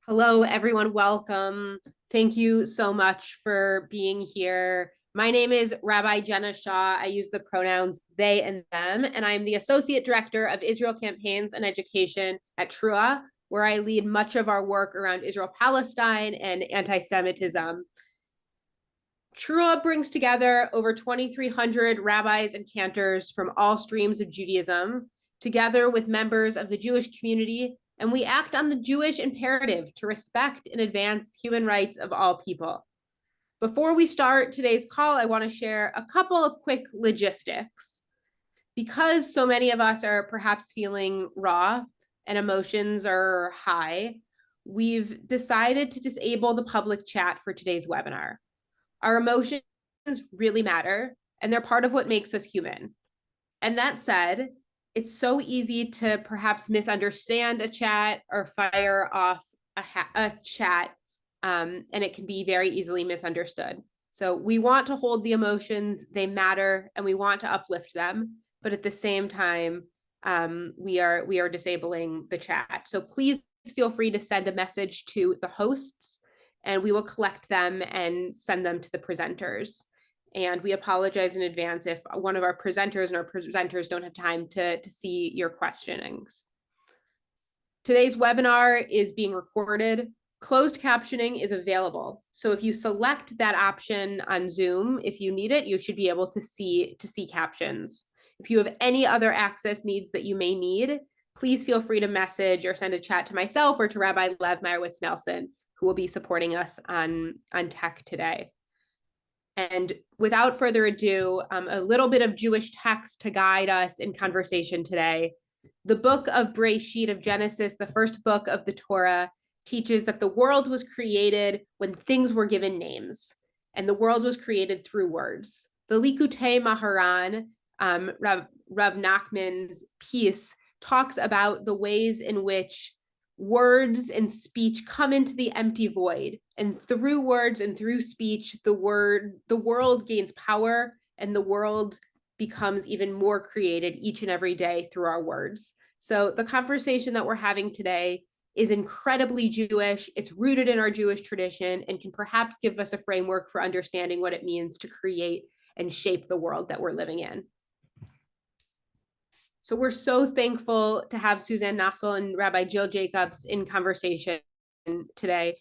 Hello, everyone. Welcome. Thank you so much for being here. My name is Rabbi Jenna Shah. I use the pronouns they and them, and I'm the Associate Director of Israel Campaigns and Education at TRUA, where I lead much of our work around Israel-Palestine and anti-Semitism. TRUA brings together over 2,300 rabbis and cantors from all streams of Judaism, together with members of the Jewish community, and we act on the Jewish imperative to respect and advance human rights of all people. Before we start today's call, I want to share a couple of quick logistics. Because so many of us are perhaps feeling raw and emotions are high, we've decided to disable the public chat for today's webinar. Our emotions really matter, and they're part of what makes us human. And that said, it's so easy to perhaps misunderstand a chat or fire off a chat, and it can be very easily misunderstood. So we want to hold the emotions, they matter, and we want to uplift them. But at the same time, we are disabling the chat. So please feel free to send a message to the hosts, and we will collect them and send them to the presenters. And we apologize in advance if one of our presenters don't have time to see your questionings. Today's webinar is being recorded. Closed captioning is available. So if you select that option on Zoom, if you need it, you should be able to see captions. If you have any other access needs that you may need, please feel free to message or send a chat to myself or to Rabbi Lev Meyerowitz-Nelson, who will be supporting us on tech today. And without further ado, a little bit of Jewish text to guide us in conversation today. The book of Bereshit, of Genesis, the first book of the Torah, teaches that the world was created when things were given names, and the world was created through words. The Likutei Maharan, Rav Nachman's piece, talks about the ways in which words and speech come into the empty void, and through words and through speech, the world gains power, and the world becomes even more created each and every day through our words. So the conversation that we're having today is incredibly Jewish. It's rooted in our Jewish tradition and can perhaps give us a framework for understanding what it means to create and shape the world that we're living in. So we're so thankful to have Suzanne Nossel and Rabbi Jill Jacobs in conversation today.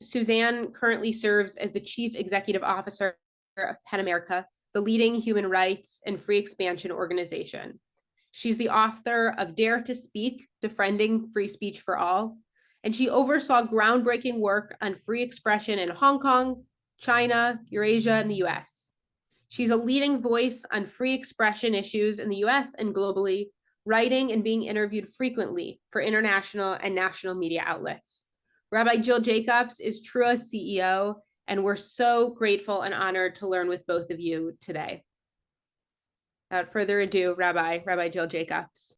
Suzanne currently serves as the Chief Executive Officer of PEN America, the leading human rights and free expansion organization. She's the author of Dare to Speak, Defending Free Speech for All, and she oversaw groundbreaking work on free expression in Hong Kong, China, Eurasia, and the US. She's a leading voice on free expression issues in the US and globally, writing and being interviewed frequently for international and national media outlets. Rabbi Jill Jacobs is Trua's CEO, and we're so grateful and honored to learn with both of you today. Without further ado, Rabbi Jill Jacobs.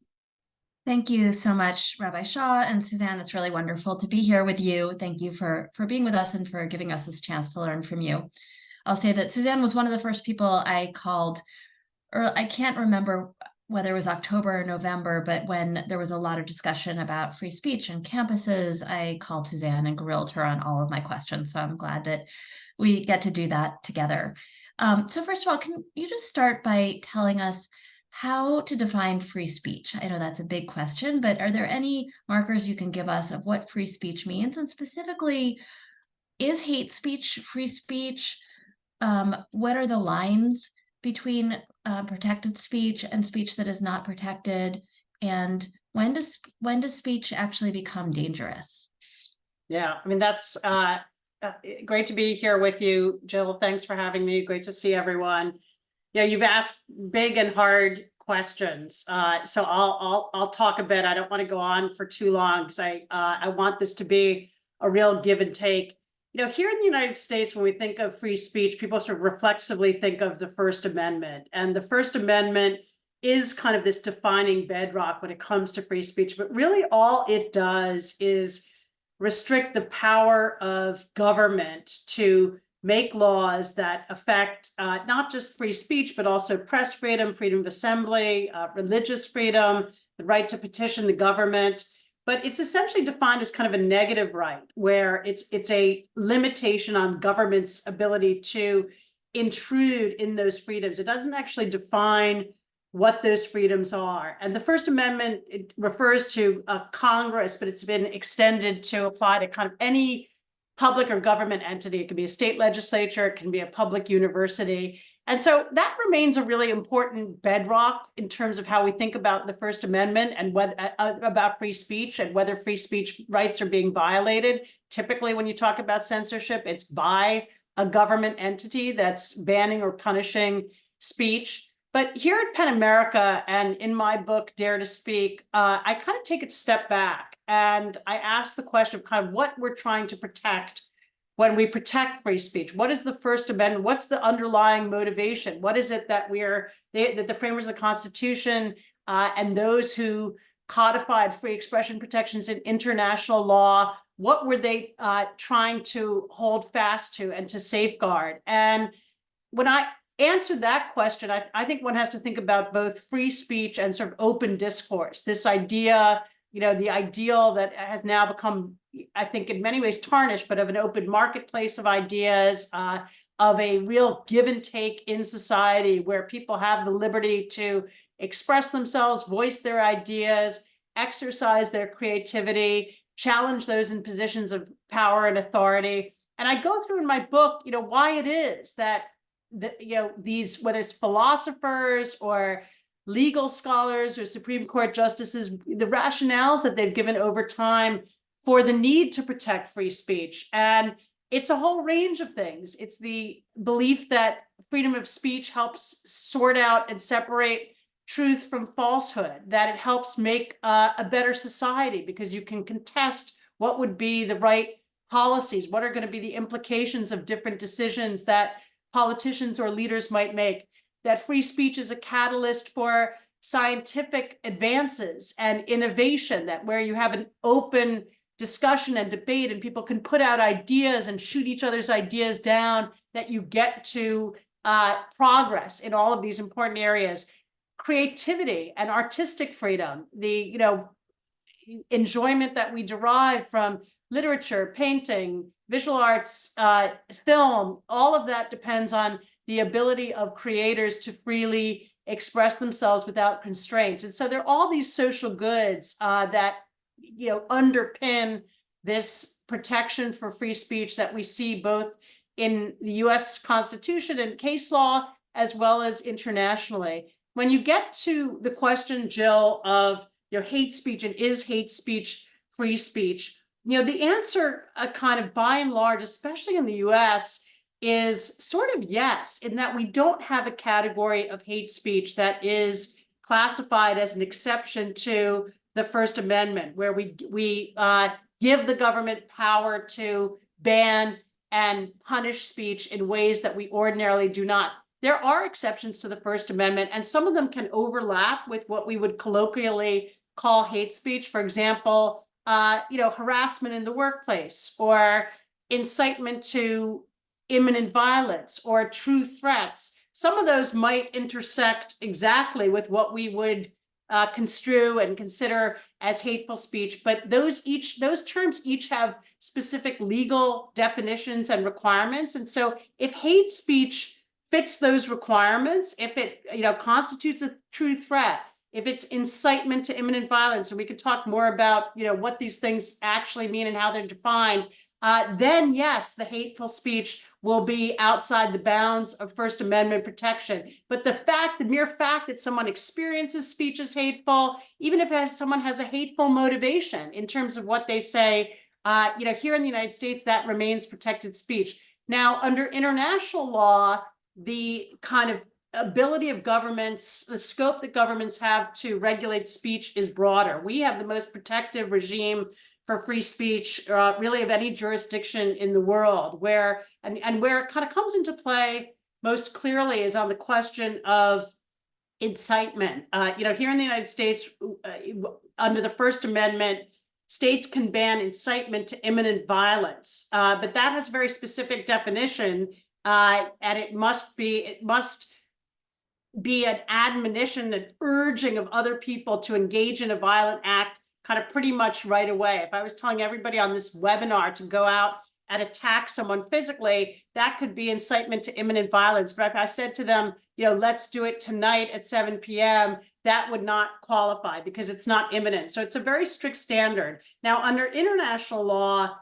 Thank you so much, Rabbi Shaw and Suzanne. It's really wonderful to be here with you. Thank you for being with us and for giving us this chance to learn from you. I'll say that Suzanne was one of the first people I called, or I can't remember whether it was October or November, but when there was a lot of discussion about free speech and campuses, I called Suzanne and grilled her on all of my questions. So I'm glad that we get to do that together. So first of all, can you just start by telling us how to define free speech? I know that's a big question, but are there any markers you can give us of what free speech means? And specifically, is hate speech free speech? What are the lines between protected speech and speech that is not protected? And when does speech actually become dangerous? Yeah, I mean, that's great to be here with you, Jill. Thanks for having me. Great to see everyone. Yeah, you've asked big and hard questions. So I'll talk a bit. I don't want to go on for too long because I want this to be a real give and take. You know, here in the United States, when we think of free speech, people sort of reflexively think of the First Amendment. And the First Amendment is kind of this defining bedrock when it comes to free speech. But really all it does is restrict the power of government to make laws that affect not just free speech, but also press freedom, freedom of assembly, religious freedom, the right to petition the government. But it's essentially defined as kind of a negative right, where it's a limitation on government's ability to intrude in those freedoms. It doesn't actually define what those freedoms are. And the First Amendment, it refers to Congress, but it's been extended to apply to kind of any public or government entity. It can be a state legislature, it can be a public university. And so that remains a really important bedrock in terms of how we think about the First Amendment and what about free speech and whether free speech rights are being violated. Typically, when you talk about censorship, it's by a government entity that's banning or punishing speech. But here at PEN America and in my book, Dare to Speak, I kind of take a step back and I ask the question of kind of what we're trying to protect when we protect free speech. What is the First Amendment? What's the underlying motivation? What is it that that the framers of the Constitution and those who codified free expression protections in international law, what were they trying to hold fast to and to safeguard? And when I answer that question, I think one has to think about both free speech and sort of open discourse. This idea, you know, the ideal that has now become, I think in many ways tarnished, but of an open marketplace of ideas, of a real give and take in society where people have the liberty to express themselves, voice their ideas, exercise their creativity, challenge those in positions of power and authority. And I go through in my book, you know, why it is that these, whether it's philosophers or legal scholars or Supreme Court justices, the rationales that they've given over time for the need to protect free speech. And it's a whole range of things. It's the belief that freedom of speech helps sort out and separate truth from falsehood, that it helps make a better society because you can contest what would be the right policies, what are going to be the implications of different decisions that politicians or leaders might make, that free speech is a catalyst for scientific advances and innovation, that where you have an open discussion and debate and people can put out ideas and shoot each other's ideas down, that you get to progress in all of these important areas. creativity and artistic freedom, the enjoyment that we derive from literature, painting, visual arts, film, all of that depends on the ability of creators to freely express themselves without constraint. And so there are all these social goods that underpin this protection for free speech that we see both in the US Constitution and case law, as well as internationally. When you get to the question, Jill, of hate speech, and is hate speech free speech, the answer kind of by and large, especially in the US, is sort of yes, in that we don't have a category of hate speech that is classified as an exception to the First Amendment, where we give the government power to ban and punish speech in ways that we ordinarily do not. There are exceptions to the First Amendment, and some of them can overlap with what we would colloquially call hate speech. For example, harassment in the workplace, or incitement to imminent violence, or true threats. Some of those might intersect exactly with what we would construe and consider as hateful speech, but those terms each have specific legal definitions and requirements. And so if hate speech fits those requirements, if it constitutes a true threat, if it's incitement to imminent violence, and we could talk more about what these things actually mean and how they're defined, then yes, the hateful speech will be outside the bounds of First Amendment protection. But the mere fact that someone experiences speech as hateful, even if someone has a hateful motivation in terms of what they say, here in the United States, that remains protected speech. Now, under international law, the kind of ability of governments, the scope that governments have to regulate speech is broader. We have the most protective regime for free speech, really, of any jurisdiction in the world, where it kind of comes into play most clearly is on the question of incitement. Here in the United States, under the First Amendment, states can ban incitement to imminent violence, but that has a very specific definition, and it must be an admonition, an urging of other people to engage in a violent act kind of pretty much right away. If I was telling everybody on this webinar to go out and attack someone physically, that could be incitement to imminent violence. But if I said to them, let's do it tonight at 7 p.m., that would not qualify because it's not imminent. So it's a very strict standard. Now, under international law,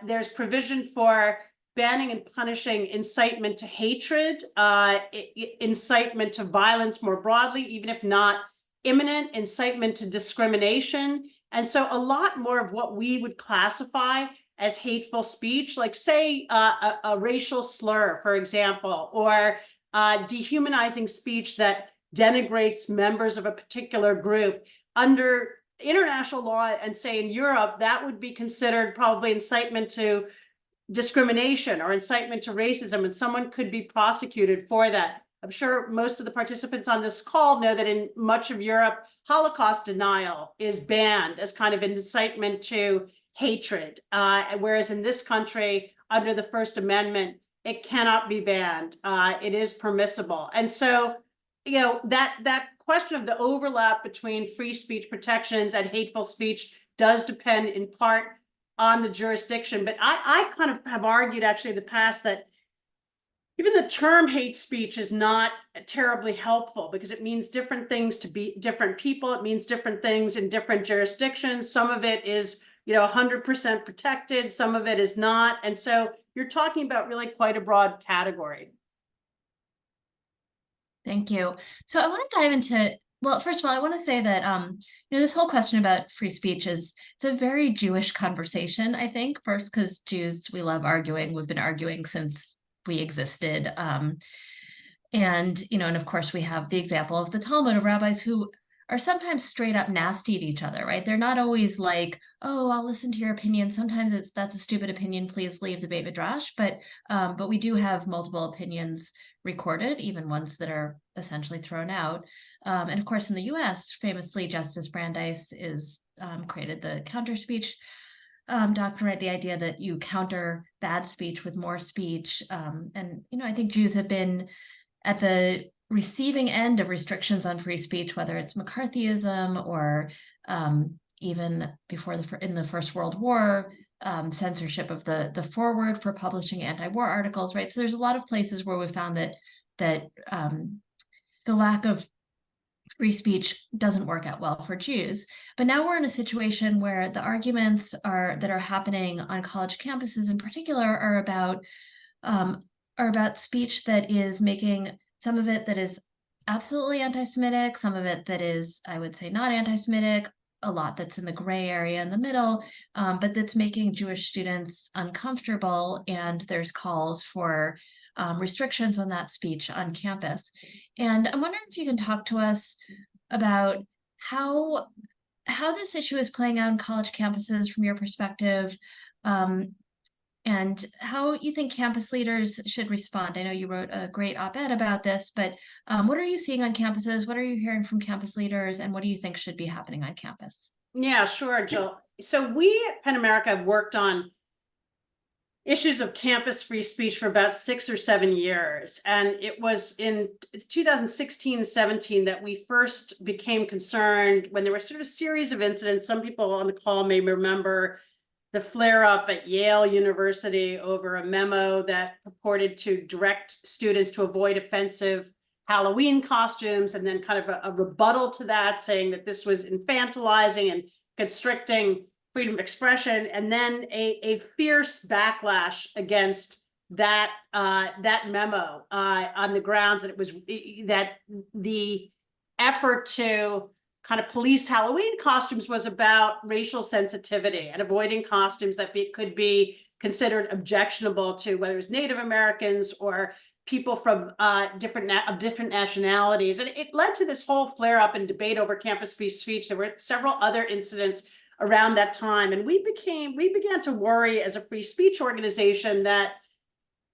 there's provision for banning and punishing incitement to hatred, incitement to violence more broadly, even if not imminent, incitement to discrimination. And so a lot more of what we would classify as hateful speech, like say a racial slur, for example, or dehumanizing speech that denigrates members of a particular group, under international law, and say in Europe, that would be considered probably incitement to discrimination or incitement to racism, and someone could be prosecuted for that. I'm sure most of the participants on this call know that in much of Europe, Holocaust denial is banned as kind of incitement to hatred, whereas in this country, under the First Amendment, it cannot be banned. It is permissible. And so, that question of the overlap between free speech protections and hateful speech does depend in part on the jurisdiction. But I kind of have argued actually in the past that even the term hate speech is not terribly helpful because it means different things to different people. It means different things in different jurisdictions. Some of it is 100% protected, some of it is not. And so you're talking about really quite a broad category. Thank you. So I want to dive into, well, first of all, I want to say that this whole question about free speech it's a very Jewish conversation, I think. First, because Jews, we love arguing. We've been arguing since we existed. And of course, we have the example of the Talmud of rabbis who are sometimes straight up nasty to each other, right? They're not always like, oh, I'll listen to your opinion. Sometimes that's a stupid opinion. Please leave the Beit Midrash. But we do have multiple opinions recorded, even ones that are essentially thrown out. And of course, in the US, famously, Justice Brandeis created the counter speech doctrine, the idea that you counter bad speech with more speech. And I think Jews have been at the receiving end of restrictions on free speech, whether it's McCarthyism or even before in the First World War, censorship of the forward for publishing anti-war articles, right? So there's a lot of places where we found that the lack of free speech doesn't work out well for Jews. But now we're in a situation where the arguments that are happening on college campuses in particular are about speech that is making some of it that is absolutely anti-Semitic, some of it that is, I would say, not anti-Semitic, a lot that's in the gray area in the middle, but that's making Jewish students uncomfortable, and there's calls for restrictions on that speech on campus. And I'm wondering if you can talk to us about how this issue is playing out in college campuses from your perspective, and how you think campus leaders should respond. I know you wrote a great op-ed about this, but what are you seeing on campuses? What are you hearing from campus leaders? And what do you think should be happening on campus? Yeah, sure, Jill. So we at Penn America have worked on issues of campus free speech for about 6 or 7 years. And it was in 2016-17 that we first became concerned when there were sort of a series of incidents. Some people on the call may remember the flare-up at Yale University over a memo that purported to direct students to avoid offensive Halloween costumes, and then kind of a rebuttal to that, saying that this was infantilizing and constricting freedom of expression, and then a fierce backlash against that memo on the grounds that it was that the effort to kind of police Halloween costumes was about racial sensitivity and avoiding costumes that could be considered objectionable to whether it's Native Americans or people from different nationalities. And it led to this whole flare up and debate over campus free speech. There were several other incidents around that time. And we began to worry as a free speech organization that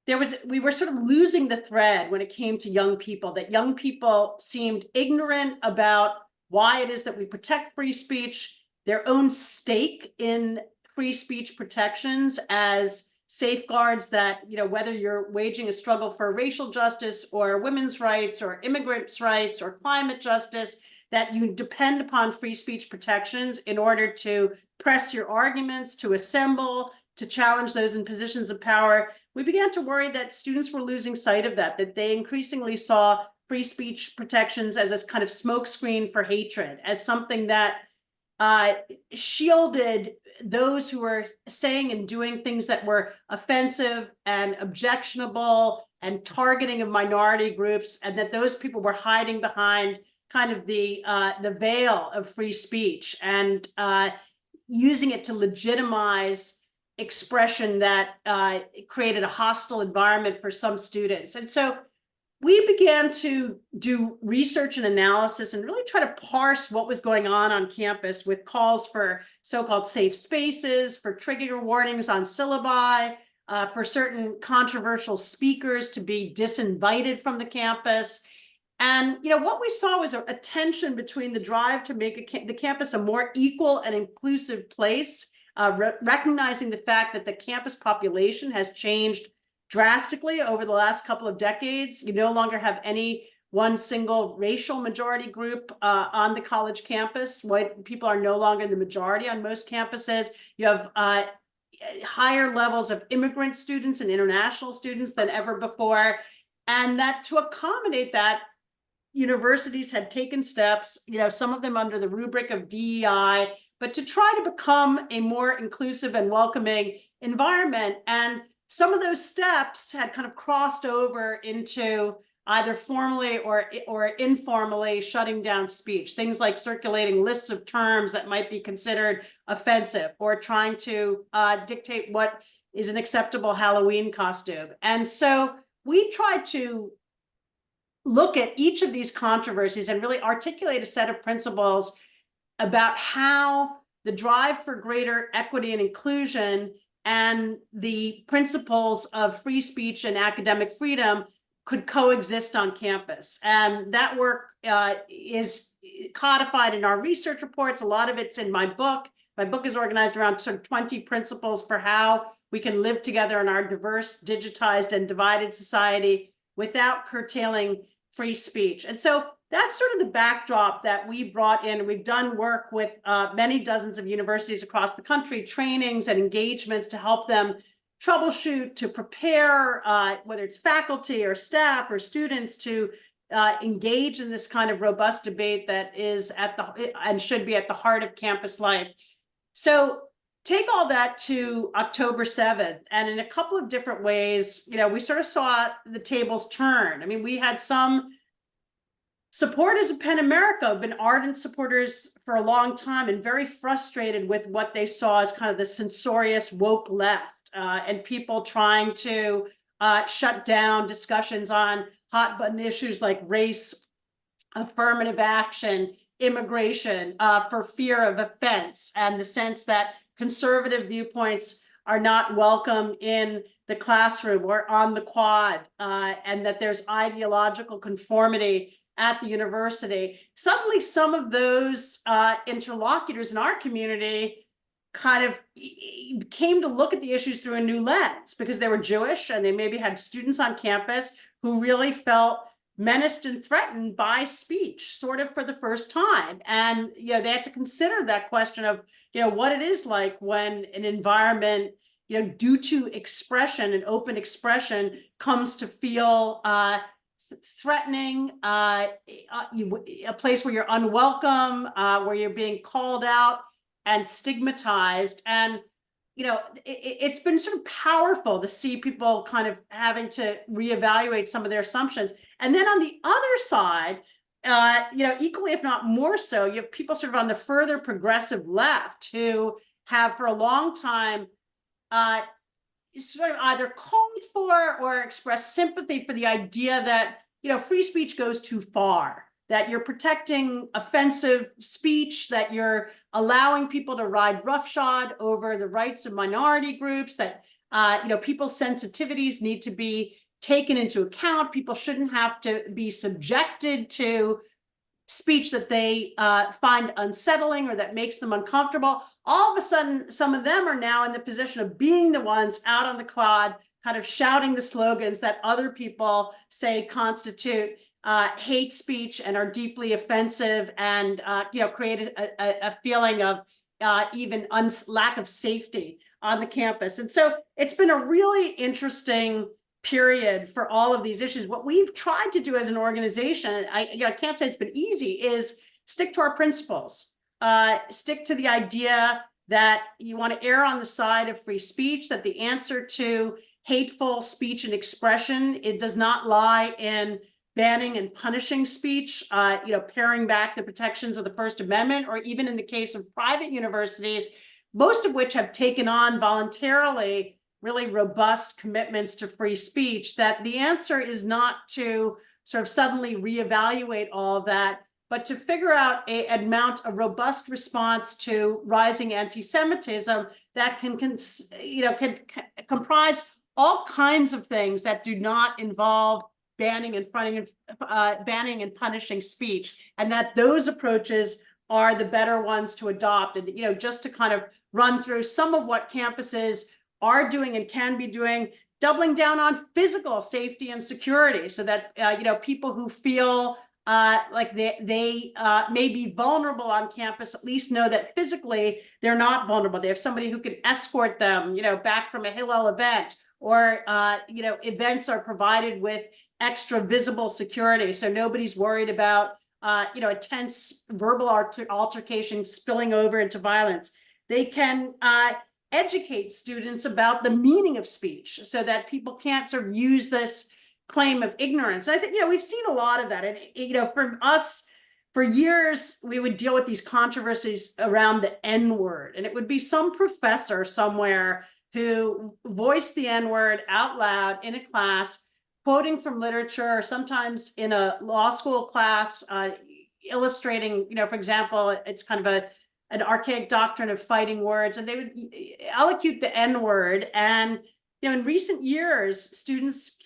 we were sort of losing the thread when it came to young people, that young people seemed ignorant about why it is that we protect free speech, their own stake in free speech protections as safeguards that, whether you're waging a struggle for racial justice or women's rights or immigrants' rights or climate justice, that you depend upon free speech protections in order to press your arguments, to assemble, to challenge those in positions of power. We began to worry that students were losing sight of that they increasingly saw free speech protections as a kind of smokescreen for hatred, as something that shielded those who were saying and doing things that were offensive and objectionable and targeting of minority groups, and that those people were hiding behind kind of the veil of free speech and using it to legitimize expression that created a hostile environment for some students. And so we began to do research and analysis and really try to parse what was going on campus, with calls for so-called safe spaces, for trigger warnings on syllabi, for certain controversial speakers to be disinvited from the campus. And what we saw was a tension between the drive to make the campus a more equal and inclusive place, recognizing the fact that the campus population has changed drastically over the last couple of decades. You no longer have any one single racial majority group on the college campus. White people are no longer the majority on most campuses. You have higher levels of immigrant students and international students than ever before. And that to accommodate that, universities had taken steps, some of them under the rubric of DEI, but to try to become a more inclusive and welcoming environment. And some of those steps had kind of crossed over into either formally or informally shutting down speech. Things like circulating lists of terms that might be considered offensive, or trying to dictate what is an acceptable Halloween costume. And so we tried to look at each of these controversies and really articulate a set of principles about how the drive for greater equity and inclusion and the principles of free speech and academic freedom could coexist on campus. And that work is codified in our research reports. A lot of it's in my book. My book is organized around sort of 20 principles for how we can live together in our diverse, digitized, and divided society without curtailing free speech. And so that's sort of the backdrop that we brought in. We've done work with many dozens of universities across the country, trainings and engagements to help them troubleshoot, to prepare, whether it's faculty or staff or students, to engage in this kind of robust debate that is at the and should be at the heart of campus life. So take all that to October 7th, and in a couple of different ways, we sort of saw the tables turn. I mean, we had some supporters of PEN America have been ardent supporters for a long time and very frustrated with what they saw as kind of the censorious woke left, and people trying to shut down discussions on hot button issues like race, affirmative action, immigration, for fear of offense, and the sense that conservative viewpoints are not welcome in the classroom or on the quad, and that there's ideological conformity at the university. Suddenly, some of those interlocutors in our community kind of came to look at the issues through a new lens, because they were Jewish and they maybe had students on campus who really felt menaced and threatened by speech, sort of for the first time. And they had to consider that question of what it is like when an environment due to expression and open expression comes to feel threatening, a place where you're unwelcome, where you're being called out and stigmatized. And it's been sort of powerful to see people kind of having to reevaluate some of their assumptions. And then on the other side, equally, if not more so, you have people sort of on the further progressive left who have for a long time sort of either called for or expressed sympathy for the idea that free speech goes too far, that you're protecting offensive speech, that you're allowing people to ride roughshod over the rights of minority groups, that people's sensitivities need to be taken into account. People shouldn't have to be subjected to speech that they find unsettling or that makes them uncomfortable. All of a sudden, some of them are now in the position of being the ones out on the quad, kind of shouting the slogans that other people say constitute hate speech and are deeply offensive, and create a feeling of even lack of safety on the campus. And so it's been a really interesting period for all of these issues. What we've tried to do as an organization, I can't say it's been easy, is stick to our principles, stick to the idea that you want to err on the side of free speech, that the answer to hateful speech and expression, it does not lie in banning and punishing speech, paring back the protections of the First Amendment, or even in the case of private universities, most of which have taken on voluntarily really robust commitments to free speech, that the answer is not to sort of suddenly reevaluate all of that, but to figure out and mount a robust response to rising anti-Semitism that can comprise all kinds of things that do not involve banning and punishing speech, and that those approaches are the better ones to adopt. And just to kind of run through some of what campuses are doing and can be doing, doubling down on physical safety and security, so that people who feel like they may be vulnerable on campus at least know that physically they're not vulnerable. They have somebody who can escort them back from a Hillel event, or events are provided with extra visible security, so nobody's worried about a tense verbal altercation spilling over into violence. They can educate students about the meaning of speech, so that people can't sort of use this claim of ignorance. I think we've seen a lot of that, and from us, for years we would deal with these controversies around the N-word, and it would be some professor somewhere who voiced the N-word out loud in a class, quoting from literature, or sometimes in a law school class, illustrating, for example, it's kind of an archaic doctrine of fighting words, and they would allocute the N-word. And in recent years, students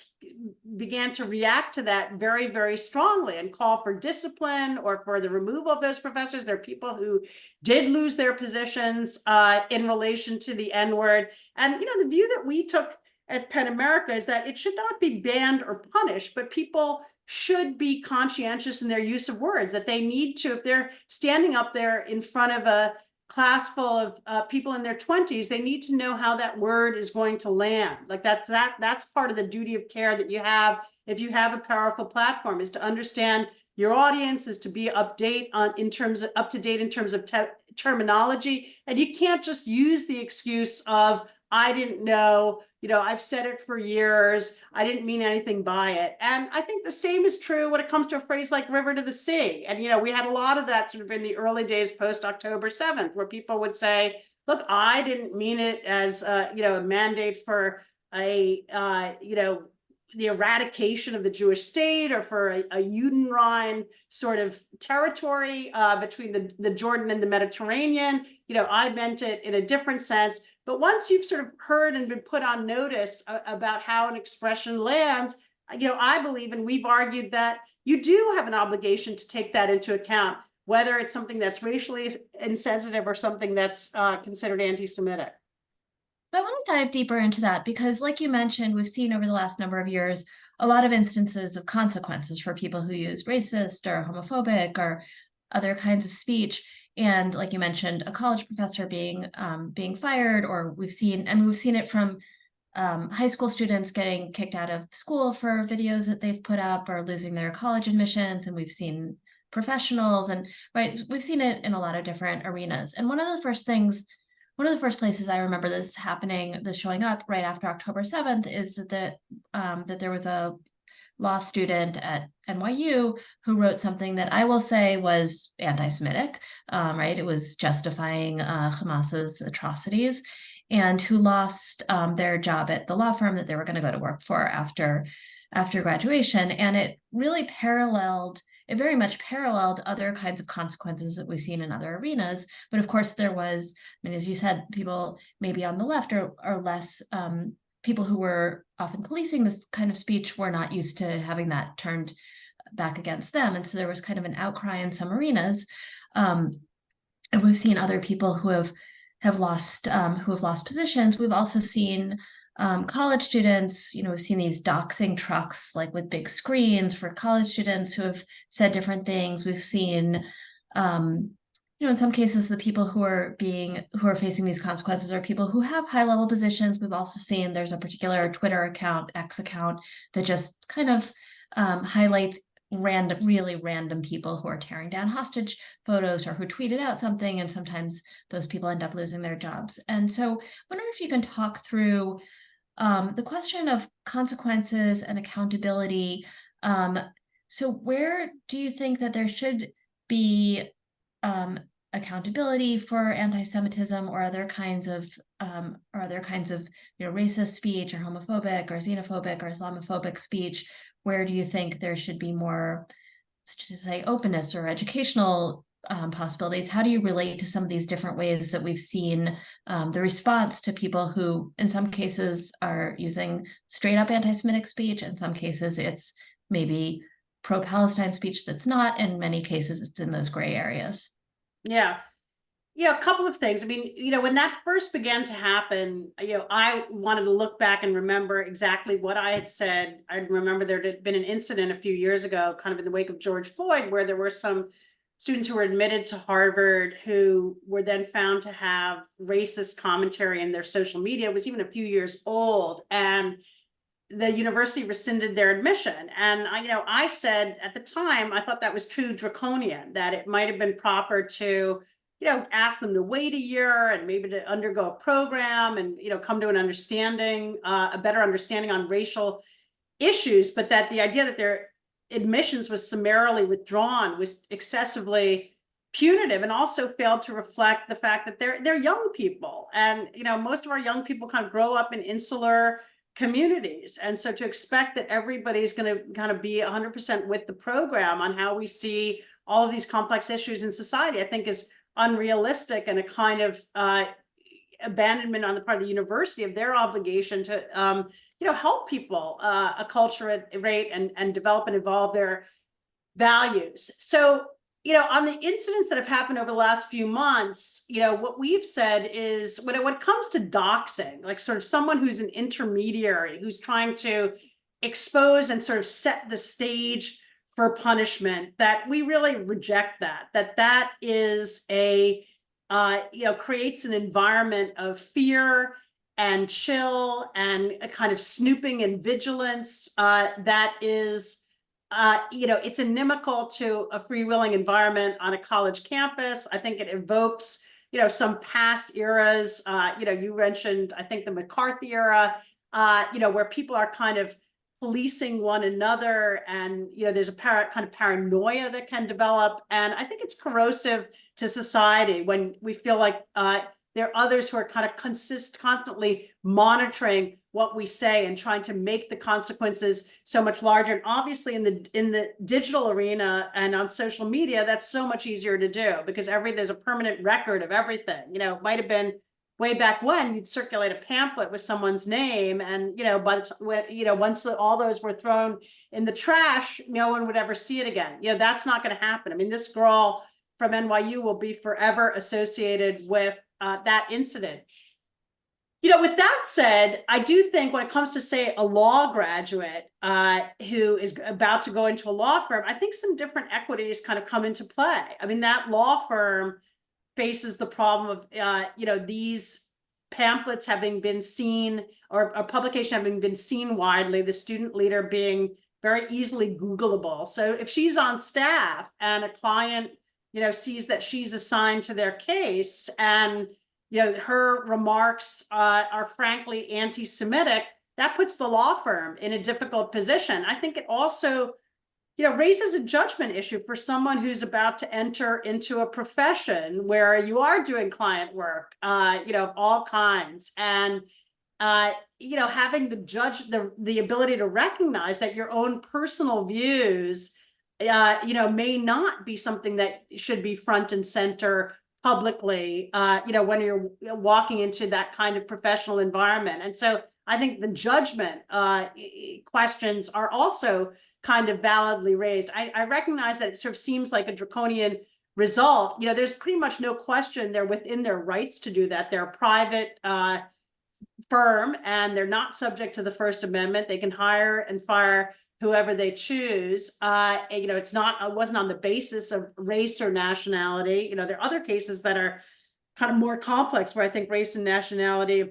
began to react to that very, very strongly and call for discipline or for the removal of those professors. There are people who did lose their positions in relation to the N-word. And the view that we took at PEN America is that it should not be banned or punished, but people should be conscientious in their use of words, that they need to, if they're standing up there in front of a class full of people in their 20s, they need to know how that word is going to land. Like that's part of the duty of care that you have if you have a powerful platform, is to understand your audience, is to be up to date in terms of terminology. And you can't just use the excuse of, I didn't know, I've said it for years, I didn't mean anything by it. And I think the same is true when it comes to a phrase like river to the sea. And, we had a lot of that sort of in the early days post October 7th, where people would say, look, I didn't mean it as, a mandate for the eradication of the Jewish state, or for a Judenrein sort of territory between the Jordan and the Mediterranean. I meant it in a different sense. But once you've sort of heard and been put on notice about how an expression lands, I believe, and we've argued, that you do have an obligation to take that into account, whether it's something that's racially insensitive or something that's considered anti-Semitic. I want to dive deeper into that because, like you mentioned, we've seen over the last number of years a lot of instances of consequences for people who use racist or homophobic or other kinds of speech. And like you mentioned, a college professor being fired, or we've seen it from high school students getting kicked out of school for videos that they've put up, or losing their college admissions. And we've seen professionals, and we've seen it in a lot of different arenas. And one of the first places I remember this showing up right after October 7th is that there was a law student at NYU who wrote something that I will say was anti-Semitic, right? It was justifying Hamas's atrocities, and who lost their job at the law firm that they were going to go to work for after graduation. And it very much paralleled other kinds of consequences that we've seen in other arenas. But of course, there was, as you said, people maybe on the left are less, people who were often policing this kind of speech were not used to having that turned back against them. And so there was kind of an outcry in some arenas. And we've seen other people who have lost positions. We've also seen college students, we've seen these doxing trucks, like with big screens for college students who have said different things. We've seen, in some cases, the people who are facing these consequences are people who have high level positions. We've also seen there's a particular Twitter account, X account, that just kind of highlights really random people who are tearing down hostage photos, or who tweeted out something, and sometimes those people end up losing their jobs. And so I wonder if you can talk through the question of consequences and accountability. So where do you think that there should be accountability for anti-Semitism or other kinds of racist speech, or homophobic or xenophobic or Islamophobic speech? Where do you think there should be more, to say, openness or educational possibilities? How do you relate to some of these different ways that we've seen the response to people who, in some cases, are using straight up anti-Semitic speech? In some cases, it's maybe pro-Palestine speech that's not. In many cases, it's in those gray areas. Yeah. A couple of things. When that first began to happen, I wanted to look back and remember exactly what I had said. I remember there had been an incident a few years ago, kind of in the wake of George Floyd, where there were some students who were admitted to Harvard who were then found to have racist commentary in their social media. It was even a few years old, and the university rescinded their admission. And I said at the time, I thought that was too draconian, that it might have been proper to ask them to wait a year and maybe to undergo a program and, come to an understanding, a better understanding on racial issues, but that the idea that their admissions was summarily withdrawn was excessively punitive, and also failed to reflect the fact that they're young people. And, most of our young people kind of grow up in insular communities. And so to expect that everybody's going to kind of be 100% with the program on how we see all of these complex issues in society, I think is unrealistic, and a kind of abandonment on the part of the university of their obligation to help people acculturate and develop and evolve their values. So on the incidents that have happened over the last few months, what we've said is when it comes to doxing, like sort of someone who's an intermediary, who's trying to expose and sort of set the stage for punishment, that we really reject that is creates an environment of fear and chill and a kind of snooping and vigilance that is it's inimical to a freewheeling environment on a college campus. I think it evokes, some past eras. You mentioned, I think, the McCarthy era, where people are kind of policing one another, and there's a kind of paranoia that can develop. And I think it's corrosive to society when we feel like there are others who are kind of constantly monitoring what we say and trying to make the consequences so much larger. And obviously in the digital arena and on social media, that's so much easier to do because there's a permanent record of everything. It might have been way back when you'd circulate a pamphlet with someone's name, and by the time, once all those were thrown in the trash, no one would ever see it again. That's not going to happen. I mean, this girl from NYU will be forever associated with that incident. With that said, I do think when it comes to, say, a law graduate who is about to go into a law firm, I think some different equities kind of come into play. I mean, that law firm faces the problem of, these pamphlets having been seen, or a publication having been seen widely, the student leader being very easily Googleable. So if she's on staff and a client, sees that she's assigned to their case, and her remarks are frankly anti-Semitic, that puts the law firm in a difficult position. I think it also, raises a judgment issue for someone who's about to enter into a profession where you are doing client work, of all kinds, and having the ability to recognize that your own personal views, may not be something that should be front and center publicly, when you're walking into that kind of professional environment. And so I think the judgment questions are also kind of validly raised. I recognize that it sort of seems like a draconian result. There's pretty much no question they're within their rights to do that. They're a private firm, and they're not subject to the First Amendment. They can hire and fire whoever they choose. It wasn't on the basis of race or nationality. There are other cases that are kind of more complex where I think race and nationality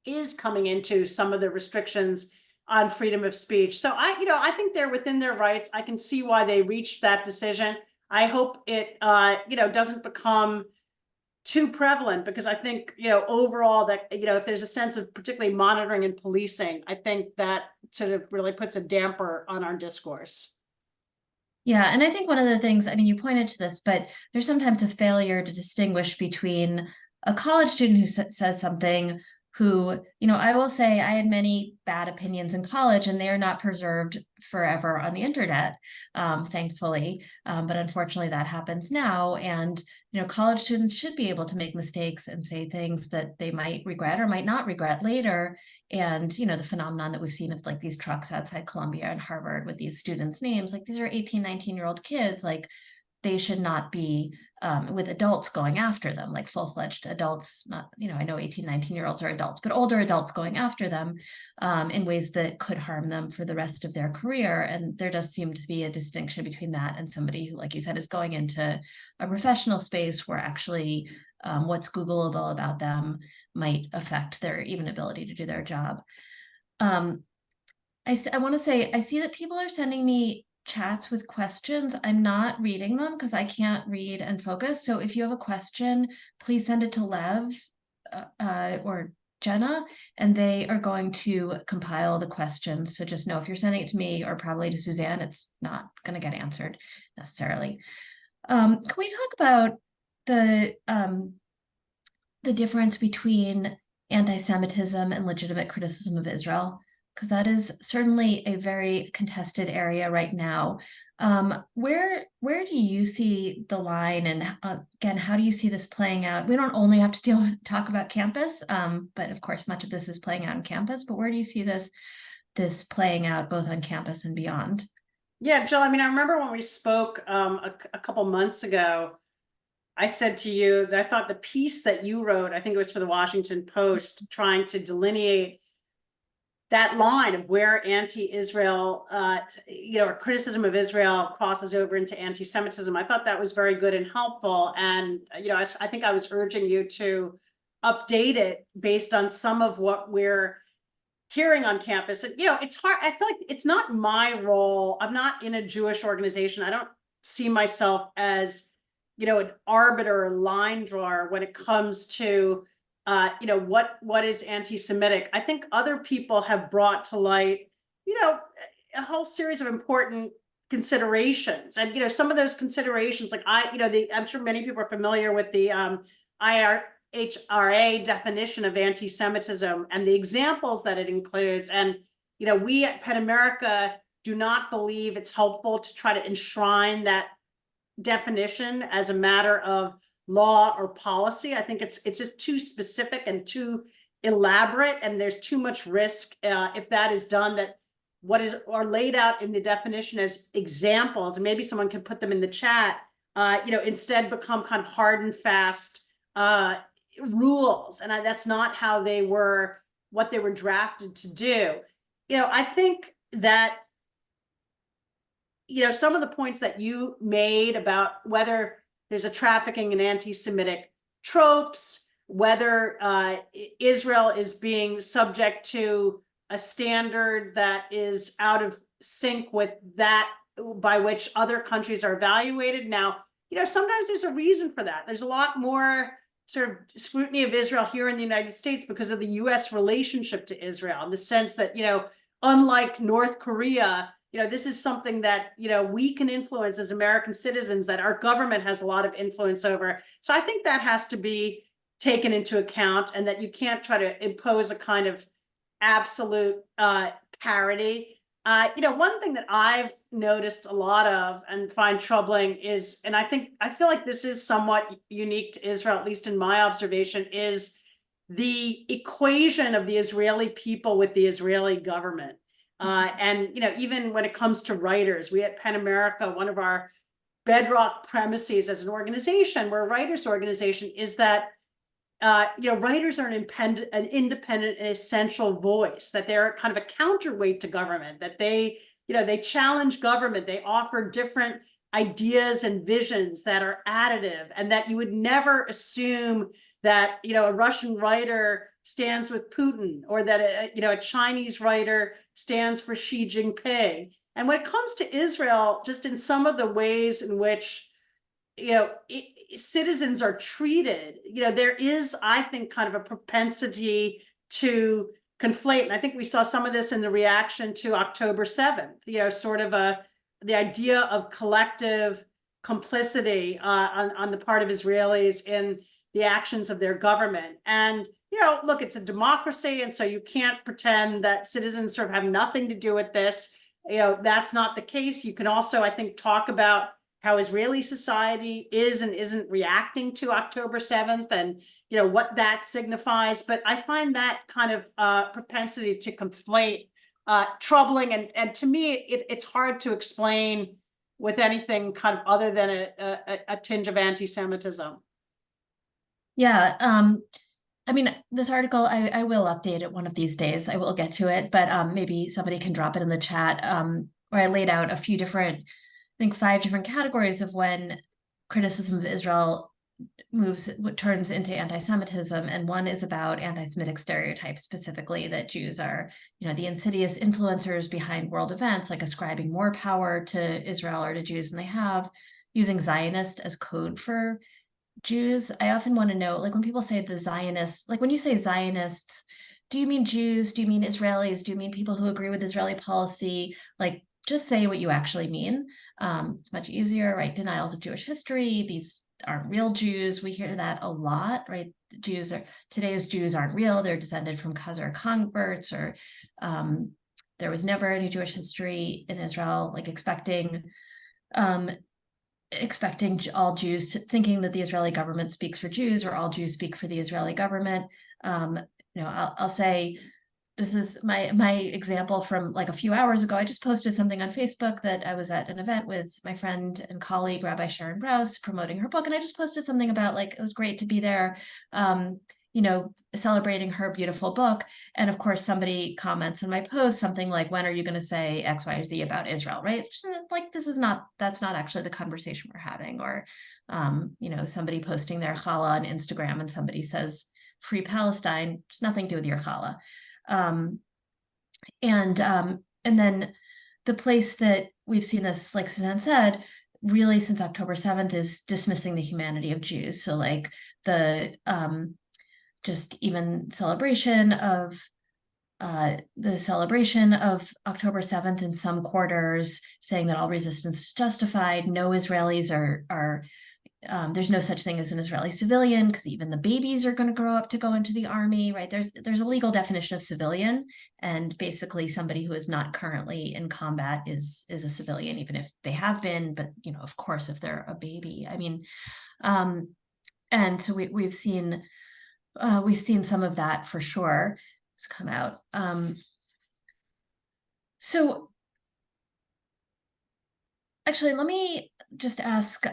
is coming into some of the restrictions on freedom of speech. So I think they're within their rights. I can see why they reached that decision. I hope it, doesn't become too prevalent, because I think, overall that, if there's a sense of particularly monitoring and policing, I think that sort of really puts a damper on our discourse. Yeah, and I think one of the things, I mean, you pointed to this, but there's sometimes a failure to distinguish between a college student who says something who, I will say I had many bad opinions in college, and they are not preserved forever on the internet, thankfully. But unfortunately, that happens now. And, college students should be able to make mistakes and say things that they might regret or might not regret later. And, the phenomenon that we've seen of like these trucks outside Columbia and Harvard with these students' names, like these are 18, 19-year-old kids, like they should not be with adults going after them, like full-fledged adults, not, I know 18, 19-year-olds are adults, but older adults going after them in ways that could harm them for the rest of their career. And there does seem to be a distinction between that and somebody who, like you said, is going into a professional space where actually what's Googleable about them might affect their even ability to do their job. I want to say, I see that people are sending me chats with questions. I'm not reading them because I can't read and focus. So if you have a question, please send it to Lev or Jenna, and they are going to compile the questions. So just know if you're sending it to me or probably to Suzanne, it's not going to get answered necessarily. Can we talk about the difference between anti-Semitism and legitimate criticism of Israel? Because that is certainly a very contested area right now. Where do you see the line, and again, how do you see this playing out? We don't only have to talk about campus, but of course, much of this is playing out on campus. But where do you see this playing out both on campus and beyond? Yeah, Jill, I mean, I remember when we spoke a couple months ago, I said to you that I thought the piece that you wrote, I think it was for the Washington Post, trying to delineate that line of where anti-Israel, or criticism of Israel crosses over into anti-Semitism. I thought that was very good and helpful. And, I think I was urging you to update it based on some of what we're hearing on campus. And, it's hard. I feel like it's not my role. I'm not in a Jewish organization. I don't see myself as, an arbiter or line drawer when it comes to what is anti-Semitic. I think other people have brought to light, a whole series of important considerations. And, some of those considerations, like I'm sure many people are familiar with the IHRA definition of anti-Semitism and the examples that it includes. And, we at Penn America do not believe it's helpful to try to enshrine that definition as a matter of law or policy. I think it's just too specific and too elaborate, and there's too much risk if that is done, that what is are laid out in the definition as examples, and maybe someone can put them in the chat, instead become kind of hard and fast rules. And that's not how what they were drafted to do. I think that some of the points that you made about whether there's a trafficking in anti-Semitic tropes, whether Israel is being subject to a standard that is out of sync with that by which other countries are evaluated. Now, sometimes there's a reason for that. There's a lot more sort of scrutiny of Israel here in the United States because of the US relationship to Israel, in the sense that, unlike North Korea, this is something that, we can influence as American citizens, that our government has a lot of influence over. So I think that has to be taken into account, and that you can't try to impose a kind of absolute parity. One thing that I've noticed a lot of and find troubling is, and I feel like this is somewhat unique to Israel, at least in my observation, is the equation of the Israeli people with the Israeli government. And even when it comes to writers, we at Penn America, one of our bedrock premises as an organization, we're a writers organization, is that writers are an independent and essential voice, that they're kind of a counterweight to government, that they challenge government, they offer different ideas and visions that are additive, and that you would never assume that a Russian writer stands with Putin, or that a Chinese writer stands for Xi Jinping. And when it comes to Israel, just in some of the ways in which citizens are treated, there is, I think, kind of a propensity to conflate. And I think we saw some of this in the reaction to October 7th, sort of the idea of collective complicity on the part of Israelis in the actions of their government. And look, it's a democracy, and so you can't pretend that citizens sort of have nothing to do with this. That's not the case. You can also, I think, talk about how Israeli society is and isn't reacting to October 7th, and what that signifies. But I find that kind of propensity to conflate troubling, and to me, it's hard to explain with anything kind of other than a tinge of anti-Semitism. Yeah. I mean, this article, I will update it one of these days. I will get to it, but maybe somebody can drop it in the chat, where I laid out a few different, I think 5 different categories of when criticism of Israel turns into anti-Semitism. And one is about anti-Semitic stereotypes, specifically that Jews are, the insidious influencers behind world events, like ascribing more power to Israel or to Jews than they have, using Zionist as code for Jews. I often want to know, like, when people say the Zionists, like when you say Zionists, do you mean Jews? Do you mean Israelis? Do you mean people who agree with Israeli policy? Like, just say what you actually mean. It's much easier, right? Denials of Jewish history. These aren't real Jews. We hear that a lot, right? Today's Jews aren't real. They're descended from Khazar converts, or there was never any Jewish history in Israel, like expecting all Jews thinking that the Israeli government speaks for Jews, or all Jews speak for the Israeli government. I'll say this is my example from like a few hours ago. I just posted something on Facebook that I was at an event with my friend and colleague, Rabbi Sharon Brous, promoting her book. And I just posted something about like, it was great to be there, you know, celebrating her beautiful book. And of course, somebody comments in my post something like, when are you going to say X, Y, or Z about Israel, right? Like, that's not actually the conversation we're having. Or, you know, somebody posting their challah on Instagram and somebody says, free Palestine, it's nothing to do with your challah. And then the place that we've seen this, like Suzanne said, really since October 7th is dismissing the humanity of Jews. So like the just even celebration of October 7th in some quarters, saying that all resistance is justified. No Israelis are there's no such thing as an Israeli civilian, because even the babies are going to grow up to go into the army, right? There's a legal definition of civilian, and basically somebody who is not currently in combat is a civilian, even if they have been. But you know, of course, if they're a baby, I mean, and so we've seen some of that for sure. It's come out. So actually, let me just ask.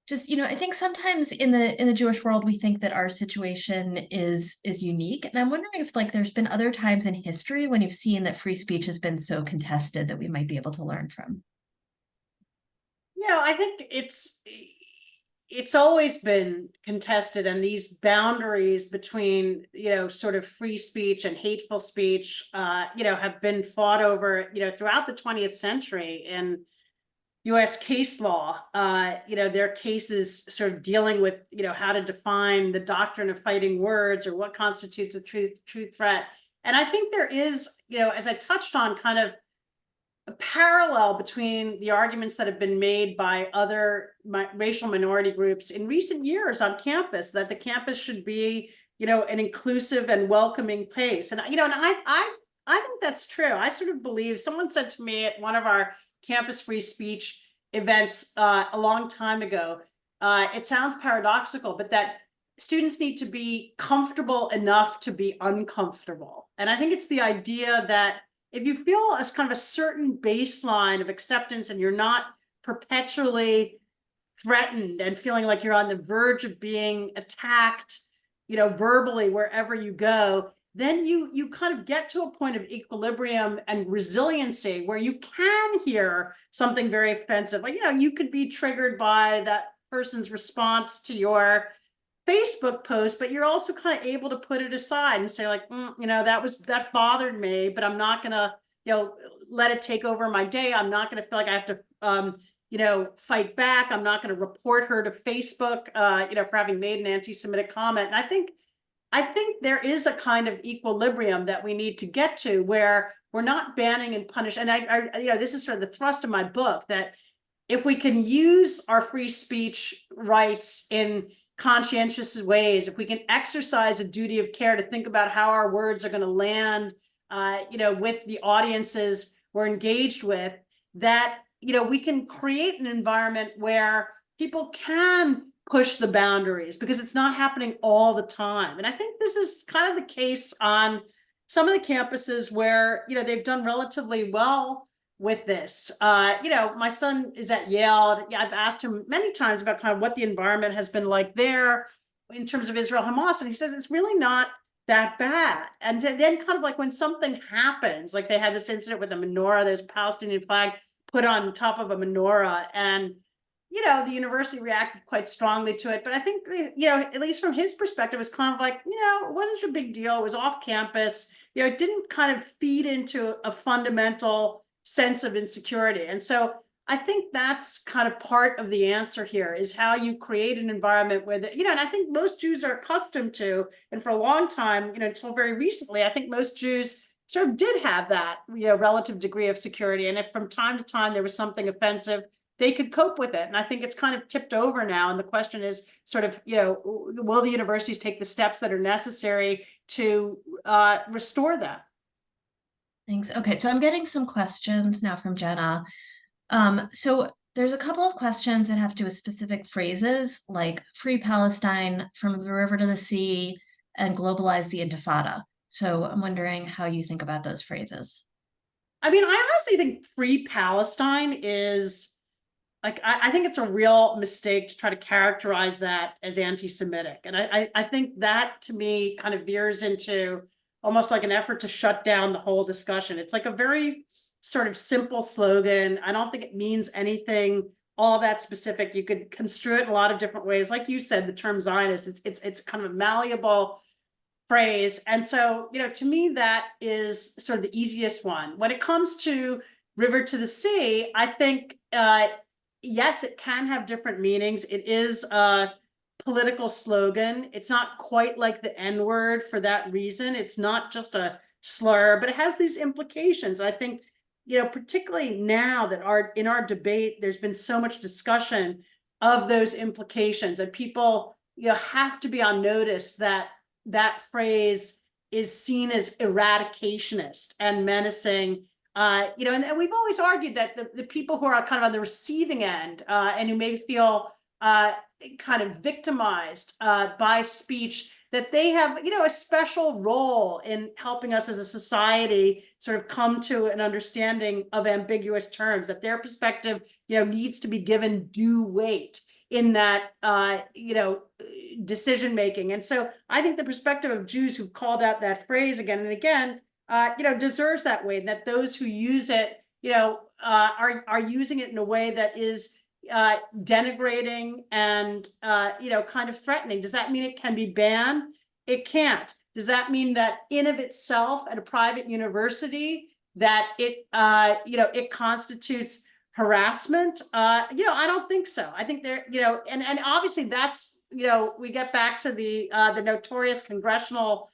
Just, you know, I think sometimes in the Jewish world, we think that our situation is unique. And I'm wondering if like there's been other times in history when you've seen that free speech has been so contested that we might be able to learn from. You know, I think it's always been contested, and these boundaries between, you know, sort of free speech and hateful speech, you know, have been fought over, you know, throughout the 20th century. And US case law, you know, there are cases sort of dealing with, you know, how to define the doctrine of fighting words or what constitutes a true threat. And I think there is, you know, as I touched on, kind of a parallel between the arguments that have been made by other racial minority groups in recent years on campus, that the campus should be, you know, an inclusive and welcoming place. And, you know, and I think that's true. I sort of believe, someone said to me at one of our campus free speech events a long time ago, it sounds paradoxical, but that students need to be comfortable enough to be uncomfortable. And I think it's the idea that if you feel as kind of a certain baseline of acceptance and you're not perpetually threatened and feeling like you're on the verge of being attacked, you know, verbally wherever you go, then you kind of get to a point of equilibrium and resiliency where you can hear something very offensive. Like, you know, you could be triggered by that person's response to your Facebook post, but you're also kind of able to put it aside and say like, you know, that bothered me, but I'm not gonna, you know, let it take over my day. I'm not gonna feel like I have to, you know, fight back. I'm not gonna report her to Facebook, you know, for having made an anti-Semitic comment. And I think there is a kind of equilibrium that we need to get to where we're not banning and punishing. And I you know, this is sort of the thrust of my book, that if we can use our free speech rights in conscientious ways, if we can exercise a duty of care to think about how our words are going to land, you know, with the audiences we're engaged with, that, you know, we can create an environment where people can push the boundaries, because it's not happening all the time. And I think this is kind of the case on some of the campuses where, you know, they've done relatively well with this. You know, my son is at Yale. I've asked him many times about kind of what the environment has been like there in terms of Israel Hamas, and he says it's really not that bad. And then kind of like when something happens, like they had this incident with a menorah, there's a Palestinian flag put on top of a menorah, and you know, the university reacted quite strongly to it. But I think, you know, at least from his perspective, it was kind of like, you know, it wasn't a big deal. It was off campus. You know, it didn't kind of feed into a fundamental sense of insecurity. And so I think that's kind of part of the answer here, is how you create an environment where, you know, and I think most Jews are accustomed to, and for a long time, you know, until very recently, I think most Jews sort of did have that, you know, relative degree of security. And if from time to time there was something offensive, they could cope with it. And I think it's kind of tipped over now. And the question is sort of, you know, will the universities take the steps that are necessary to restore that? Thanks. Okay, so I'm getting some questions now from Jenna. So there's a couple of questions that have to do with specific phrases like free Palestine, from the river to the sea, and globalize the intifada. So I'm wondering how you think about those phrases. I mean, I honestly think Free Palestine is like, I think it's a real mistake to try to characterize that as anti-Semitic. And I think that to me kind of veers into almost like an effort to shut down the whole discussion. It's like a very sort of simple slogan. I don't think it means anything all that specific. You could construe it in a lot of different ways. Like you said, the term Zionist, it's kind of a malleable phrase. And so, to me, that is sort of the easiest one. When it comes to river to the sea, I think, yes, it can have different meanings. It is a political slogan. It's not quite like the N-word for that reason. It's not just a slur, but it has these implications. I think, particularly now that in our debate, there's been so much discussion of those implications, and people, have to be on notice that that phrase is seen as eradicationist and menacing. And we've always argued that the people who are kind of on the receiving end and who may feel kind of victimized by speech, that they have, a special role in helping us as a society sort of come to an understanding of ambiguous terms, that their perspective, needs to be given due weight in that, decision making. And so I think the perspective of Jews who've called out that phrase again and again, deserves that weight, that those who use it, are using it in a way that is denigrating and, kind of threatening. Does that mean it can be banned? It can't. Does that mean that in of itself at a private university that it, it constitutes harassment? I don't think so. I think there, and obviously that's, we get back to the notorious congressional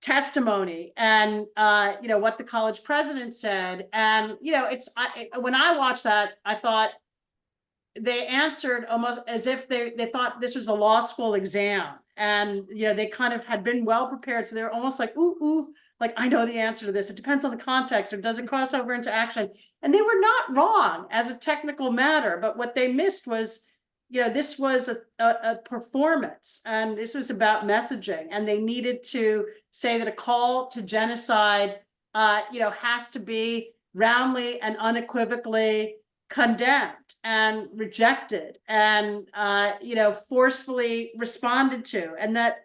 testimony and what the college president said. And when I watched that, I thought they answered almost as if they thought this was a law school exam, and they kind of had been well prepared, so they're almost like, ooh, like, I know the answer to this. It depends on the context, or does it cross over into action? And they were not wrong as a technical matter, but what they missed was, this was a performance, and this was about messaging, and they needed to say that a call to genocide, has to be roundly and unequivocally condemned and rejected and, forcefully responded to, and that,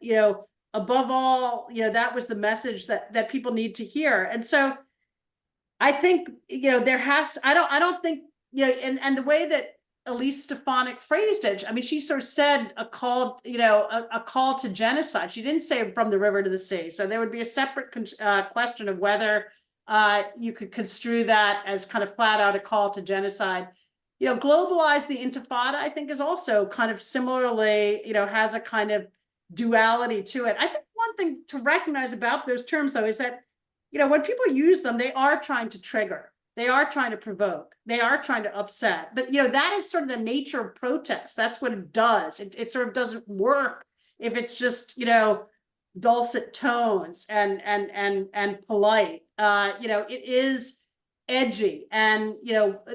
above all, that was the message that people need to hear. And so I think, I don't think, and the way that Elise Stefanik phrased it, I mean, she sort of said a call, a call to genocide. She didn't say from the river to the sea. So there would be a separate question of whether you could construe that as kind of flat out a call to genocide. Globalize, the intifada, I think, is also kind of similarly, has a kind of duality to it. I think one thing to recognize about those terms, though, is that, when people use them, they are trying to trigger. They are trying to provoke. They are trying to upset. But, that is sort of the nature of protest. That's what it does. It sort of doesn't work if it's just, dulcet tones and polite. It is edgy, and,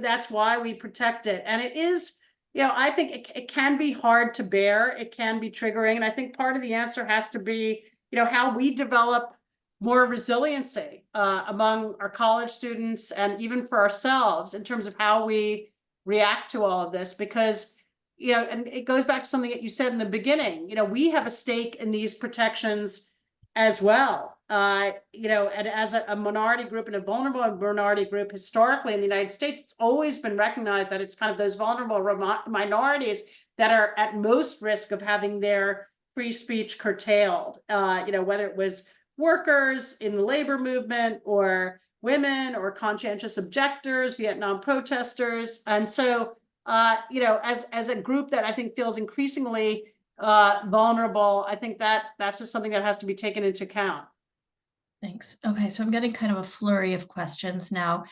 that's why we protect it. And it is, I think it can be hard to bear. It can be triggering. And I think part of the answer has to be, how we develop more resiliency among our college students, and even for ourselves, in terms of how we react to all of this. Because, and it goes back to something that you said in the beginning, we have a stake in these protections as well. And as a minority group, and a vulnerable minority group, historically in the United States, it's always been recognized that it's kind of those vulnerable minorities that are at most risk of having their free speech curtailed, whether it was workers in the labor movement, or women, or conscientious objectors, Vietnam protesters. And so, as a group that I think feels increasingly vulnerable, I think that's just something that has to be taken into account. Thanks. Okay, so I'm getting kind of a flurry of questions now.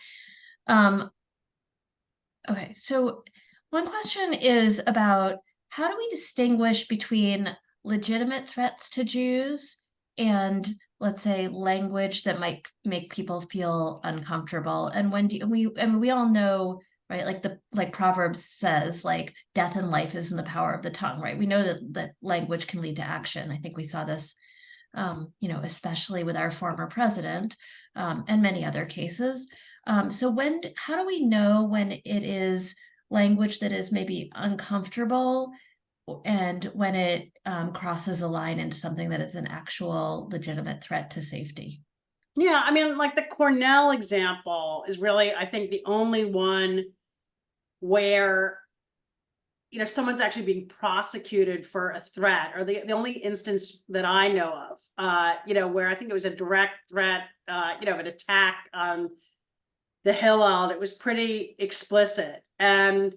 Okay, so one question is about, how do we distinguish between legitimate threats to Jews and, let's say, language that might make people feel uncomfortable? And when we all know, right, like Proverbs says, like, death and life is in the power of the tongue, right? We know that language can lead to action. I think we saw this especially with our former president, and many other cases. So how do we know when it is language that is maybe uncomfortable and when it crosses a line into something that is an actual legitimate threat to safety? Yeah, I mean, like the Cornell example is really, I think, the only one where someone's actually being prosecuted for a threat, or the only instance that I know of, where I think it was a direct threat, of an attack on the Hillel. It was pretty explicit. And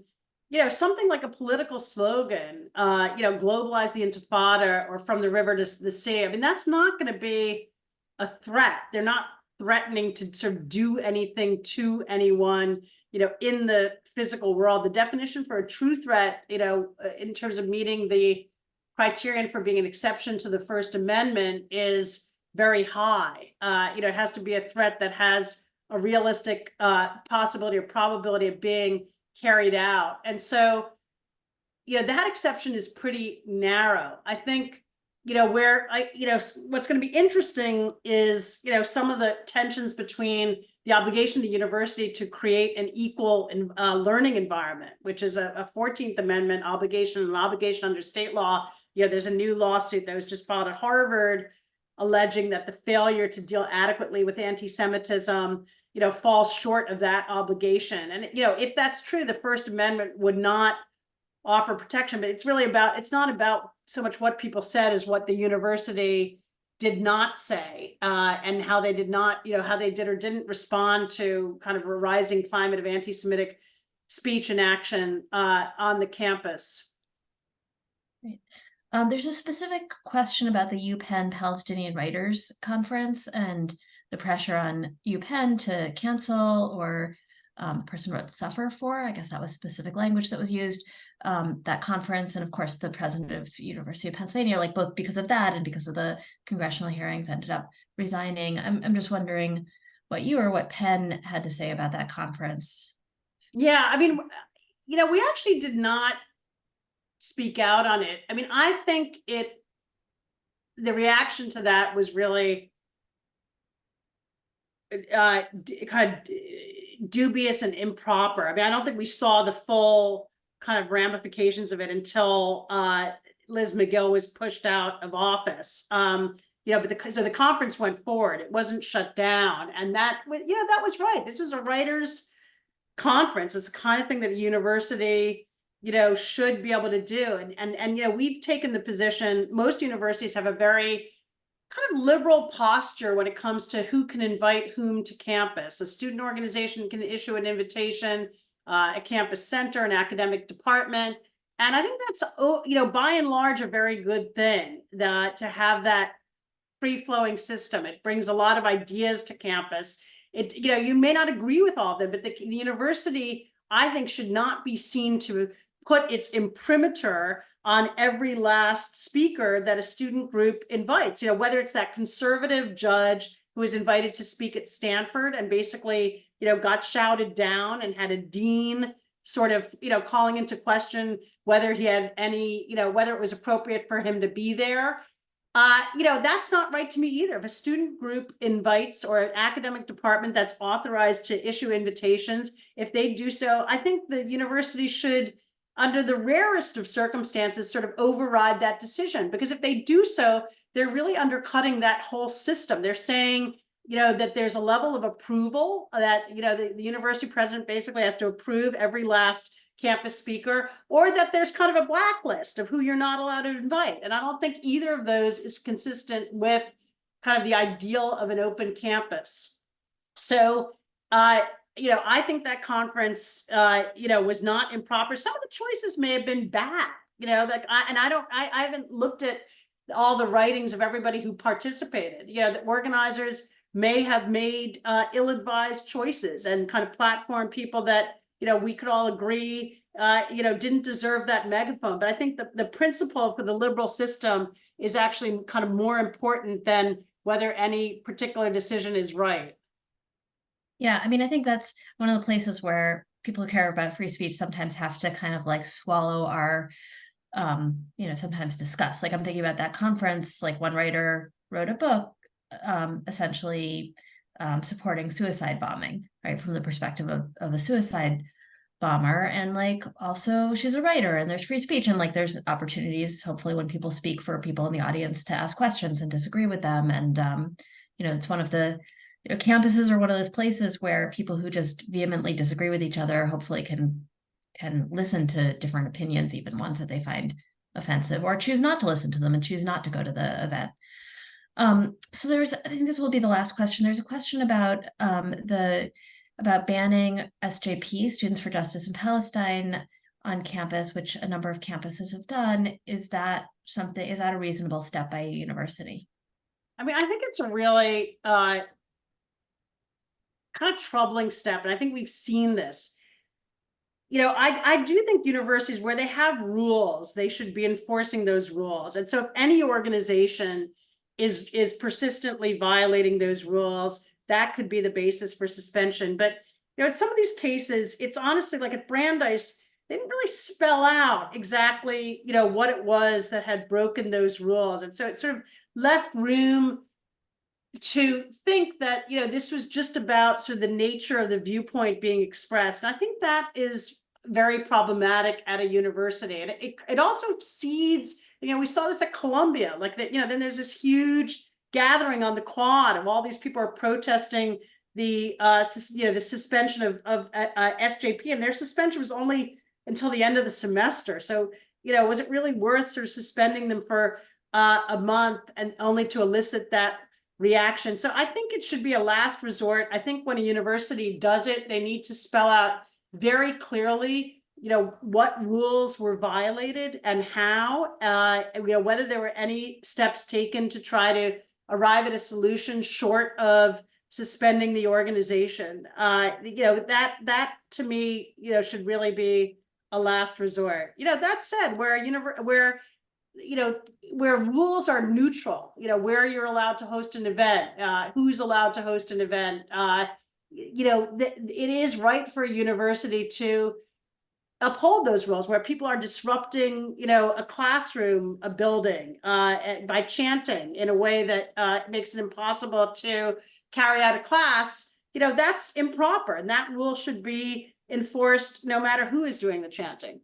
something like a political slogan, globalize the intifada, or from the river to the sea. I mean, that's not going to be a threat. They're not threatening to sort of do anything to anyone, in the physical world. The definition for a true threat, in terms of meeting the criterion for being an exception to the First Amendment, is very high. It has to be a threat that has a realistic possibility or probability of being carried out. And so, that exception is pretty narrow. I think, where what's going to be interesting is, some of the tensions between the obligation of the university to create an equal learning environment, which is a 14th Amendment obligation, an obligation under state law. There's a new lawsuit that was just filed at Harvard alleging that the failure to deal adequately with anti-Semitism, falls short of that obligation. And, if that's true, the First Amendment would not offer protection, but it's not about so much what people said as what the university did not say, and how they did not, how they did or didn't respond to kind of a rising climate of anti-Semitic speech and action on the campus. Right. There's a specific question about the UPenn Palestinian Writers Conference and the pressure on UPenn to cancel, or the person wrote suffer for, I guess that was specific language that was used, that conference. And of course, the president of University of Pennsylvania, like both because of that and because of the congressional hearings, ended up resigning. I'm just wondering what you or what Penn had to say about that conference. Yeah, I mean, we actually did not speak out on it. I mean, I think the reaction to that was really kind of dubious and improper. I mean, I don't think we saw the full kind of ramifications of it until Liz McGill was pushed out of office. But so the conference went forward. It wasn't shut down, and that was right. This was a writers' conference. It's the kind of thing that a university should be able to do. And we've taken the position, most universities have a very kind of liberal posture when it comes to who can invite whom to campus. A student organization can issue an invitation, a campus center, an academic department. And I think that's, by and large, a very good thing, to have that free-flowing system. It brings a lot of ideas to campus. You may not agree with all of them, but the university, I think, should not be seen to put its imprimatur on every last speaker that a student group invites. Whether it's that conservative judge who was invited to speak at Stanford and basically, got shouted down and had a dean sort of, calling into question whether he had any, whether it was appropriate for him to be there. That's not right to me either. If a student group invites, or an academic department that's authorized to issue invitations, if they do so, I think the university should, under the rarest of circumstances, sort of override that decision. Because if they do so, they're really undercutting that whole system. They're saying, that there's a level of approval that, the university president basically has to approve every last campus speaker, or that there's kind of a blacklist of who you're not allowed to invite. And I don't think either of those is consistent with kind of the ideal of an open campus. So, I think that conference, was not improper. Some of the choices may have been bad, I haven't looked at all the writings of everybody who participated. The organizers may have made ill-advised choices and kind of platform people that, we could all agree, didn't deserve that megaphone. But I think the principle for the liberal system is actually kind of more important than whether any particular decision is right. Yeah, I mean, I think that's one of the places where people who care about free speech sometimes have to kind of like swallow our, sometimes discuss. Like I'm thinking about that conference, like one writer wrote a book essentially supporting suicide bombing, right, from the perspective of a suicide bomber. And like, also she's a writer, and there's free speech, and like there's opportunities, hopefully, when people speak, for people in the audience to ask questions and disagree with them. And it's one of the campuses are one of those places where people who just vehemently disagree with each other hopefully can listen to different opinions, even ones that they find offensive, or choose not to listen to them and choose not to go to the event. So I think this will be the last question. There's a question about about banning SJP, Students for Justice in Palestine, on campus, which a number of campuses have done. Is that a reasonable step by a university? I mean, I think it's a really kind of troubling step, and I think we've seen this. I do think universities, where they have rules, they should be enforcing those rules. And so if any organization is persistently violating those rules, that could be the basis for suspension. But in some of these cases, it's honestly like at Brandeis, they didn't really spell out exactly what it was that had broken those rules. And so it sort of left room to think that this was just about sort of the nature of the viewpoint being expressed. And I think that is very problematic at a university. And it also seeds, we saw this at Columbia, like that, then there's this huge gathering on the quad of all these people are protesting the suspension of SJP, and their suspension was only until the end of the semester. So was it really worth sort of suspending them for a month and only to elicit that reaction? So I think it should be a last resort. I think when a university does it, they need to spell out very clearly what rules were violated and how, whether there were any steps taken to try to arrive at a solution short of suspending the organization. That to me, should really be a last resort. That said, where rules are neutral, where you're allowed to host an event, who's allowed to host an event, it is right for a university to uphold those rules, where people are disrupting, a classroom, a building, by chanting in a way that makes it impossible to carry out a class. That's improper, and that rule should be enforced no matter who is doing the chanting.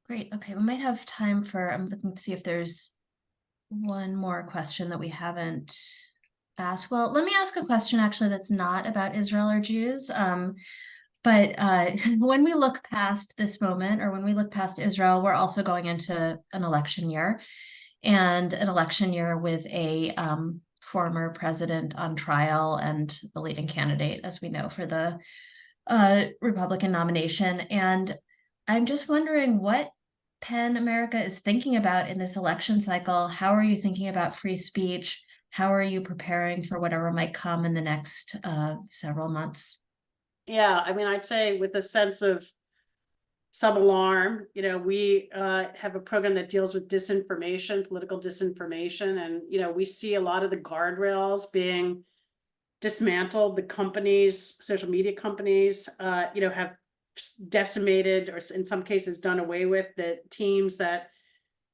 Great. Okay, we might have time for, I'm looking to see if there's one more question that we haven't asked. Well, let me ask a question actually that's not about Israel or Jews. But when we look past this moment, or when we look past Israel, we're also going into an election year, and an election year with a former president on trial and the leading candidate, as we know, for the Republican nomination. And I'm just wondering what PEN America is thinking about in this election cycle. How are you thinking about free speech? How are you preparing for whatever might come in the next several months? Yeah, I mean, I'd say with a sense of some alarm, we have a program that deals with disinformation, political disinformation, and we see a lot of the guardrails being dismantled. The companies, social media companies, have decimated, or in some cases done away with, the teams that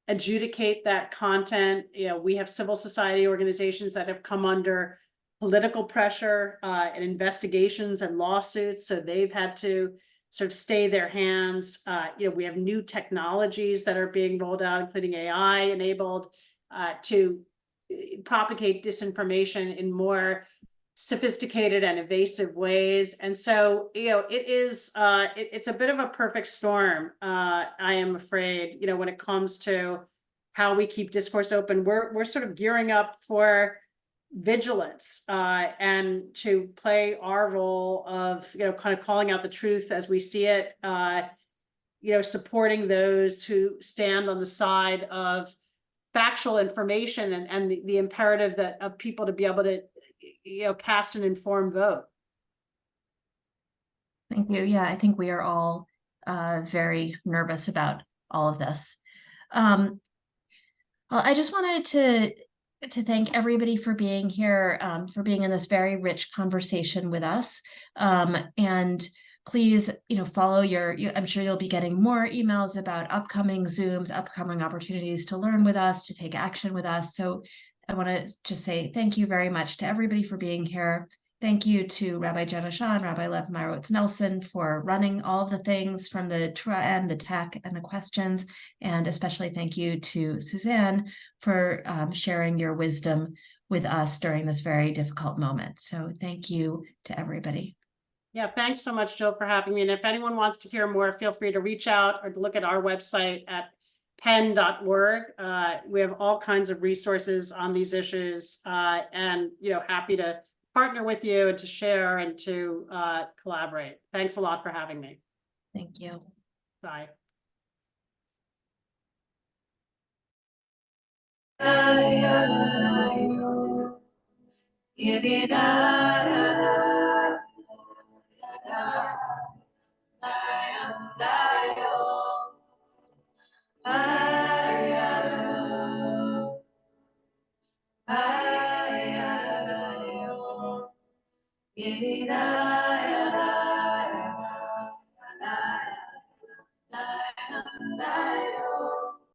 adjudicate that content. We have civil society organizations that have come under political pressure and investigations and lawsuits, so they've had to sort of stay their hands. We have new technologies that are being rolled out, including AI enabled, to propagate disinformation in more sophisticated and evasive ways. And so, it's a bit of a perfect storm, I am afraid, when it comes to how we keep discourse open. We're sort of gearing up for vigilance and to play our role of, kind of calling out the truth as we see it, supporting those who stand on the side of factual information and the imperative that of people to be able to cast an informed vote. Thank you. Yeah, I think we are all very nervous about all of this. Well, I just wanted to thank everybody for being here, for being in this very rich conversation with us. And please, follow I'm sure you'll be getting more emails about upcoming Zooms, upcoming opportunities to learn with us, to take action with us. So I want to just say thank you very much to everybody for being here. Thank you to Rabbi Jenna Shah and Rabbi Lev Meyerowitz-Nelson for running all of the things from the Torah and the tech and the questions. And especially thank you to Suzanne for sharing your wisdom with us during this very difficult moment. So thank you to everybody. Yeah, thanks so much, Jill, for having me. And if anyone wants to hear more, feel free to reach out or to look at our website at pen.org. We have all kinds of resources on these issues, and happy to partner with you and to share and to collaborate. Thanks a lot for having me. Thank you. Bye.